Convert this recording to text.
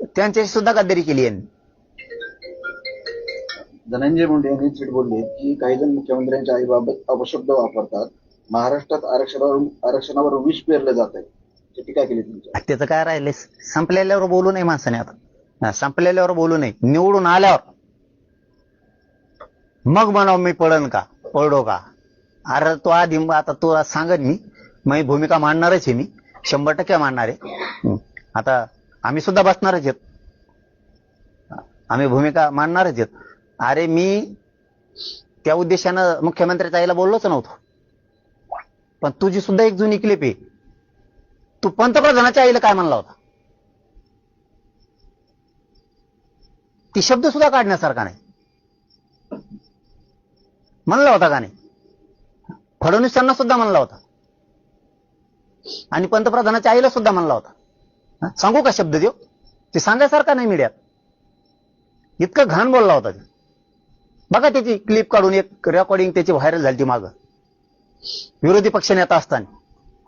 त्यांच्याशी सुद्धा गद्दारी केली यांनी. धनंजय मुंडे यांनी थेट बोलले की काही जण मुख्यमंत्र्यांच्या आईबाबत अपशब्द वापरतात. महाराष्ट्रात आरक्षणावर विष पेरलं जात आहे, टीका केली तुमच्या. त्याचं काय राहिले, संपलेल्यावर बोलू नये माणसाने. आता संपलेल्यावर बोलू नये, निवडून आल्यावर मग म्हणाव मी पळडो का. अरे तो आधी आता तो सांगत मी भूमिका मांडणारच आहे, मी 100% मांडणार आहे. आता आम्ही सुद्धा बसणारच आहेत, आम्ही भूमिका मांडणारच आहेत. अरे मी त्या उद्देशानं मुख्यमंत्र्याच्या आईला बोललोच नव्हतो, पण तुझी सुद्धा एक जुनी क्लिप आहे. तू पंतप्रधानाच्या आईला काय म्हणला होता, ती शब्द सुद्धा काढण्यासारखा नाही. म्हणला होता का नाही? फडणवीसांना सुद्धा म्हणला होता आणि पंतप्रधानाच्या आईला सुद्धा म्हणला होता. सांगू का शब्द देव, ते सांगायसारखा नाही मीडियात. इतकं घाण बोलला होता ते. बघा त्याची क्लिप काढून, एक रेकॉर्डिंग त्याची व्हायरल झाली ती मागं, विरोधी पक्षनेता असताना.